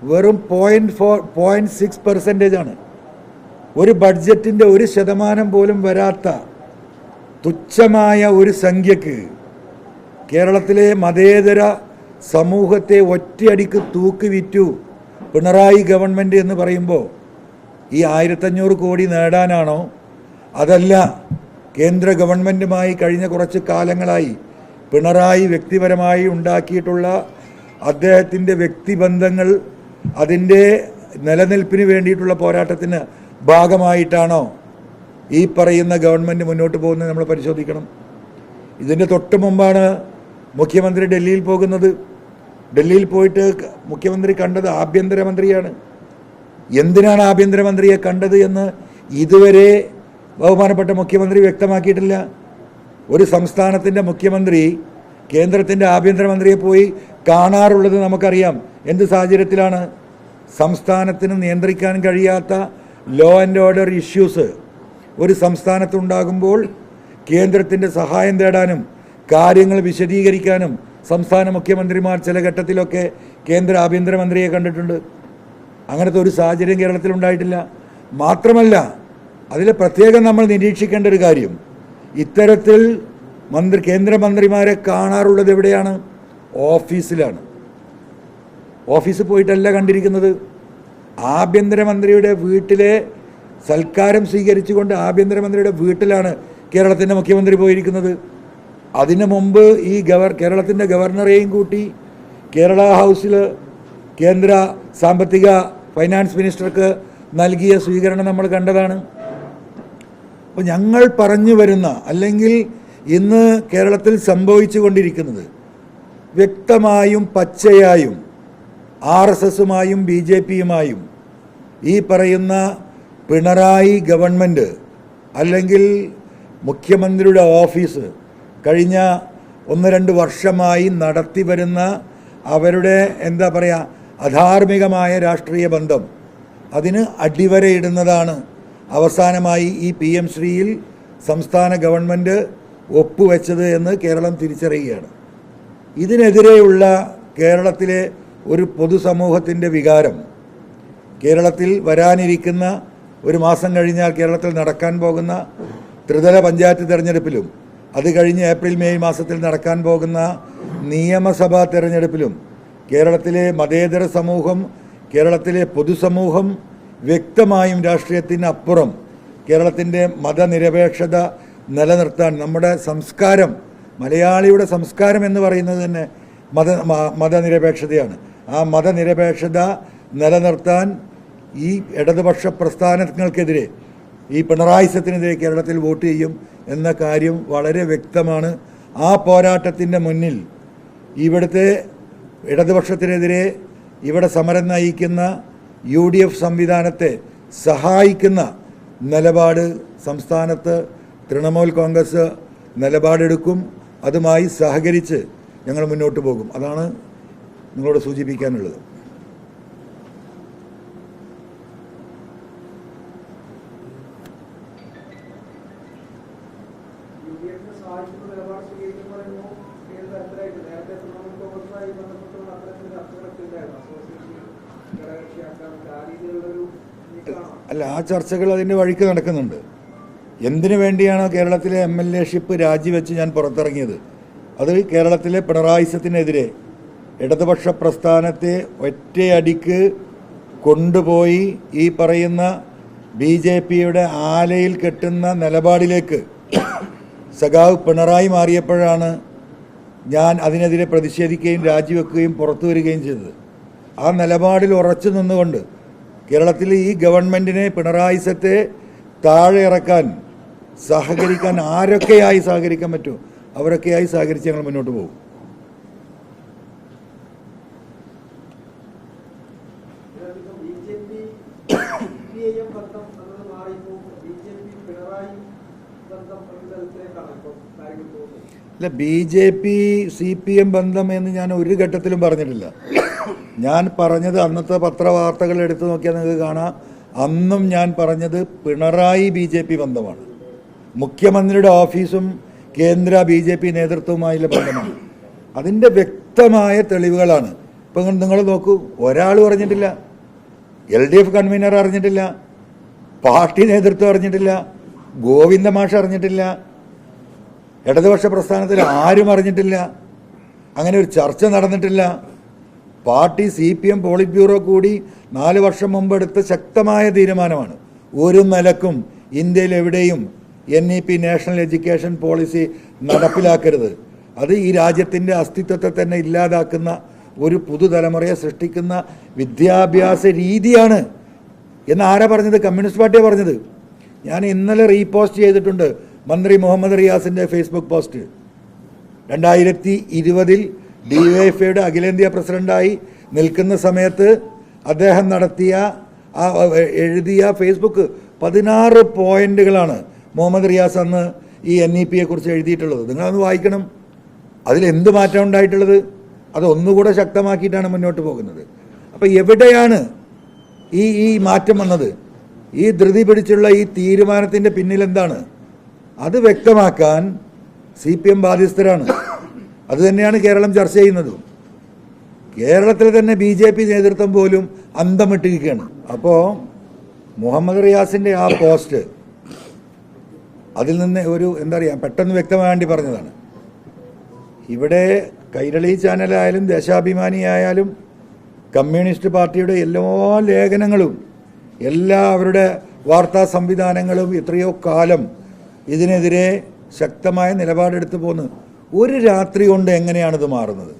വെറും 0.6% ഒരു ബഡ്ജറ്റിൻ്റെ 1% പോലും വരാത്ത തുച്ഛമായ ഒരു സംഖ്യക്ക് കേരളത്തിലെ മതേതര സമൂഹത്തെ ഒറ്റയടിക്ക് തൂക്കി വിറ്റു പിണറായി ഗവൺമെൻറ് എന്ന് പറയുമ്പോൾ ഈ 1500 കോടി നേടാനാണോ, അതല്ല കേന്ദ്ര ഗവൺമെൻറ്റുമായി കഴിഞ്ഞ കുറച്ച് കാലങ്ങളായി പിണറായി വ്യക്തിപരമായി ഉണ്ടാക്കിയിട്ടുള്ള അദ്ദേഹത്തിൻ്റെ വ്യക്തിബന്ധങ്ങൾ അതിൻ്റെ നിലനിൽപ്പിന് വേണ്ടിയിട്ടുള്ള പോരാട്ടത്തിന് ഭാഗമായിട്ടാണോ ഈ പറയുന്ന ഗവൺമെൻറ് മുന്നോട്ട് പോകുന്നത് നമ്മൾ പരിശോധിക്കണം. ഇതിൻ്റെ തൊട്ട് മുമ്പാണ് മുഖ്യമന്ത്രി ഡൽഹിയിൽ പോകുന്നത്. ഡൽഹിയിൽ പോയിട്ട് മുഖ്യമന്ത്രി കണ്ടത് ആഭ്യന്തരമന്ത്രിയാണ്. എന്തിനാണ് ആഭ്യന്തരമന്ത്രിയെ കണ്ടത് എന്ന് ഇതുവരെ ബഹുമാനപ്പെട്ട മുഖ്യമന്ത്രി വ്യക്തമാക്കിയിട്ടില്ല. ഒരു സംസ്ഥാനത്തിൻ്റെ മുഖ്യമന്ത്രി കേന്ദ്രത്തിൻ്റെ ആഭ്യന്തരമന്ത്രിയെ പോയി കാണാറുള്ളത് നമുക്കറിയാം. എന്ത് സാഹചര്യത്തിലാണ്? സംസ്ഥാനത്തിന് നിയന്ത്രിക്കാൻ കഴിയാത്ത ലോ ആൻഡ് ഓർഡർ ഇഷ്യൂസ് ഒരു സംസ്ഥാനത്തുണ്ടാകുമ്പോൾ കേന്ദ്രത്തിൻ്റെ സഹായം തേടാനും കാര്യങ്ങൾ വിശദീകരിക്കാനും സംസ്ഥാന മുഖ്യമന്ത്രിമാർ ചില ഘട്ടത്തിലൊക്കെ കേന്ദ്ര ആഭ്യന്തരമന്ത്രിയെ കണ്ടിട്ടുണ്ട്. അങ്ങനത്തെ ഒരു സാഹചര്യം കേരളത്തിലുണ്ടായിട്ടില്ല. മാത്രമല്ല, അതിൽ പ്രത്യേകം നമ്മൾ നിരീക്ഷിക്കേണ്ട ഒരു കാര്യം, ഇത്തരത്തിൽ കേന്ദ്രമന്ത്രിമാരെ കാണാറുള്ളത് എവിടെയാണ്? ഓഫീസിലാണ്. ഓഫീസിൽ പോയിട്ടല്ല കണ്ടിരിക്കുന്നത്. ആഭ്യന്തരമന്ത്രിയുടെ വീട്ടിലെ സൽക്കാരം സ്വീകരിച്ചുകൊണ്ട് ആഭ്യന്തരമന്ത്രിയുടെ വീട്ടിലാണ് കേരളത്തിൻ്റെ മുഖ്യമന്ത്രി പോയിരിക്കുന്നത്. അതിനു മുമ്പ് ഈ കേരളത്തിൻ്റെ ഗവർണറെയും കൂട്ടി കേരള ഹൗസിൽ കേന്ദ്ര സാമ്പത്തിക ഫൈനാൻസ് മിനിസ്റ്റർക്ക് നൽകിയ സ്വീകരണം നമ്മൾ കണ്ടതാണ്. അപ്പോൾ ഞങ്ങൾ പറഞ്ഞു വരുന്ന, അല്ലെങ്കിൽ ഇന്ന് കേരളത്തിൽ സംഭവിച്ചു കൊണ്ടിരിക്കുന്നത് വ്യക്തമായും പച്ചയായും RSSുമായും BJPയുമായും ഈ പറയുന്ന പിണറായി ഗവൺമെൻറ് അല്ലെങ്കിൽ മുഖ്യമന്ത്രിയുടെ ഓഫീസ് കഴിഞ്ഞ 1-2 വർഷമായി നടത്തി വരുന്ന അവരുടെ എന്താ പറയുക അധാർമികമായ രാഷ്ട്രീയ ബന്ധം, അതിന് അടിവരയിടുന്നതാണ് അവസാനമായി ഈ PM ശ്രീയിൽ സംസ്ഥാന ഗവൺമെൻറ് ഒപ്പുവെച്ചത് എന്ന് കേരളം തിരിച്ചറിയുകയാണ്. ഇതിനെതിരെയുള്ള കേരളത്തിലെ ഒരു പൊതുസമൂഹത്തിൻ്റെ വികാരം, കേരളത്തിൽ വരാനിരിക്കുന്ന ഒരു മാസം കഴിഞ്ഞാൽ കേരളത്തിൽ നടക്കാൻ പോകുന്ന ത്രിതല പഞ്ചായത്ത് തിരഞ്ഞെടുപ്പിലും അത് കഴിഞ്ഞ് ഏപ്രിൽ മെയ് മാസത്തിൽ നടക്കാൻ പോകുന്ന നിയമസഭാ തിരഞ്ഞെടുപ്പിലും കേരളത്തിലെ മതേതര സമൂഹം, കേരളത്തിലെ പൊതുസമൂഹം വ്യക്തമായും രാഷ്ട്രീയത്തിനപ്പുറം കേരളത്തിൻ്റെ മതനിരപേക്ഷത നിലനിർത്താൻ, നമ്മുടെ സംസ്കാരം, മലയാളിയുടെ സംസ്കാരം എന്ന് പറയുന്നത് തന്നെ മതനിരപേക്ഷതയാണ്. ആ മതനിരപേക്ഷത നിലനിർത്താൻ ഈ ഇടതുപക്ഷ പ്രസ്ഥാനങ്ങൾക്കെതിരെ, ഈ പിണറായിസത്തിനെതിരെ കേരളത്തിൽ വോട്ട് ചെയ്യും എന്ന കാര്യം വളരെ വ്യക്തമാണ്. ആ പോരാട്ടത്തിൻ്റെ മുന്നിൽ ഇവിടുത്തെ ഇടതുപക്ഷത്തിനെതിരെ ഇവിടെ സമരം നയിക്കുന്ന UDF സംവിധാനത്തെ സഹായിക്കുന്ന നിലപാട് സംസ്ഥാനത്ത് തൃണമൂൽ കോൺഗ്രസ് നിലപാടെടുക്കും. അതുമായി സഹകരിച്ച് ഞങ്ങൾ മുന്നോട്ട് പോകും. അതാണ് നിങ്ങളോട് സൂചിപ്പിക്കാനുള്ളത്. അല്ല, ആ ചർച്ചകൾ അതിൻ്റെ വഴിക്ക് നടക്കുന്നുണ്ട്. എന്തിനു വേണ്ടിയാണോ കേരളത്തിലെ MLA-ഷിപ്പ് രാജിവെച്ച് ഞാൻ പുറത്തിറങ്ങിയത്, അത് കേരളത്തിലെ പിണറായിസത്തിനെതിരെ ഇടതുപക്ഷ പ്രസ്ഥാനത്തെ ഒറ്റയടിക്ക് കൊണ്ടുപോയി ഈ പറയുന്ന BJPയുടെ ആലയിൽ കെട്ടുന്ന നിലപാടിലേക്ക് സഖാവ് പിണറായി മാറിയപ്പോഴാണ് ഞാൻ അതിനെതിരെ പ്രതിഷേധിക്കുകയും രാജിവെക്കുകയും പുറത്തു വരികയും ചെയ്തത്. ആ നിലപാടിൽ ഉറച്ചു നിന്നുകൊണ്ട് കേരളത്തിൽ ഈ ഗവൺമെൻറ്റിനെ, പിണറായിസത്തെ താഴെ ഇറക്കാൻ സഹകരിക്കാൻ ആരൊക്കെയായി സഹകരിക്കാൻ പറ്റുമോ അവരൊക്കെയായി സഹകരിച്ച് ഞങ്ങൾ മുന്നോട്ട് പോകും. അല്ല, BJP CPM ബന്ധം എന്ന് ഞാൻ ഒരു ഘട്ടത്തിലും പറഞ്ഞിട്ടില്ല. ഞാൻ പറഞ്ഞത് അന്നത്തെ പത്രവാർത്തകൾ എടുത്തു നോക്കിയാൽ നിങ്ങൾക്ക് കാണാം, അന്നും ഞാൻ പറഞ്ഞത് പിണറായി BJP ബന്ധമാണ്. മുഖ്യമന്ത്രിയുടെ ഓഫീസും കേന്ദ്ര BJP നേതൃത്വവുമായുള്ള ബന്ധമാണ്. അതിൻ്റെ വ്യക്തമായ തെളിവുകളാണ് ഇപ്പം നിങ്ങൾ നോക്കൂ, ഒരാളും അറിഞ്ഞിട്ടില്ല. LDF കൺവീനർ അറിഞ്ഞിട്ടില്ല, പാർട്ടി നേതൃത്വം അറിഞ്ഞിട്ടില്ല, ഗോവിന്ദ മാഷ് അറിഞ്ഞിട്ടില്ല, ഇടതുപക്ഷ പ്രസ്ഥാനത്തിൽ ആരും അറിഞ്ഞിട്ടില്ല. അങ്ങനെ ഒരു ചർച്ച നടന്നിട്ടില്ല. പാർട്ടി CPM പോളിറ്റ് ബ്യൂറോ കൂടി 4 വർഷം മുമ്പ് എടുത്ത ശക്തമായ തീരുമാനമാണ്. ഒരു നിലക്കും ഇന്ത്യയിൽ എവിടെയും NEP നാഷണൽ എഡ്യൂക്കേഷൻ പോളിസി നടപ്പിലാക്കരുത്. അത് ഈ രാജ്യത്തിൻ്റെ അസ്തിത്വത്തെ തന്നെ ഇല്ലാതാക്കുന്ന ഒരു പുതുതലമുറയെ സൃഷ്ടിക്കുന്ന വിദ്യാഭ്യാസ രീതിയാണ് എന്ന് ആരാ പറഞ്ഞത്? കമ്മ്യൂണിസ്റ്റ് പാർട്ടിയാണ് പറഞ്ഞത്. ഞാൻ ഇന്നലെ റീപോസ്റ്റ് ചെയ്തിട്ടുണ്ട് മന്ത്രി മുഹമ്മദ് റിയാസിൻ്റെ ഫേസ്ബുക്ക് പോസ്റ്റ്. 2020 DYFIയുടെ അഖിലേന്ത്യാ പ്രസിഡന്റായി നിൽക്കുന്ന സമയത്ത് അദ്ദേഹം എഴുതിയ ഫേസ്ബുക്ക് 16 പോയിന്റുകളാണ് മുഹമ്മദ് റിയാസ് അന്ന് ഈ NEPയെ കുറിച്ച് എഴുതിയിട്ടുള്ളത്. നിങ്ങളതൊന്ന് വായിക്കണം. അതിലെന്ത് മാറ്റം ഉണ്ടായിട്ടുള്ളത്? അത് ഒന്നുകൂടെ ശക്തമാക്കിയിട്ടാണ് മുന്നോട്ട് പോകുന്നത്. അപ്പോൾ എവിടെയാണ് ഈ മാറ്റം വന്നത്? ഈ ധൃതി പിടിച്ചുള്ള ഈ തീരുമാനത്തിൻ്റെ പിന്നിൽ എന്താണ്? അത് വ്യക്തമാക്കാൻ CPM ബാധ്യസ്ഥരാണ്. അത് തന്നെയാണ് കേരളം ചർച്ച ചെയ്യുന്നതും. കേരളത്തിൽ തന്നെ BJP നേതൃത്വം പോലും അന്തമിട്ടിരിക്കുകയാണ്. അപ്പോൾ മുഹമ്മദ് റിയാസിൻ്റെ ആ പോസ്റ്റ്, അതിൽ നിന്ന് ഒരു എന്താ പറയുക, പെട്ടെന്ന് വ്യക്തമാകാൻ വേണ്ടി പറഞ്ഞതാണ്. ഇവിടെ കൈരളി ചാനലായാലും ദേശാഭിമാനിയായാലും കമ്മ്യൂണിസ്റ്റ് പാർട്ടിയുടെ എല്ലാ ലേഖനങ്ങളും അവരുടെ വാർത്താ സംവിധാനങ്ങളും എത്രയോ കാലം ഇതിനെതിരെ ശക്തമായ നിലപാടെടുത്തു പോന്ന്. ഒരു രാത്രി കൊണ്ട് എങ്ങനെയാണിത് മാറുന്നത്?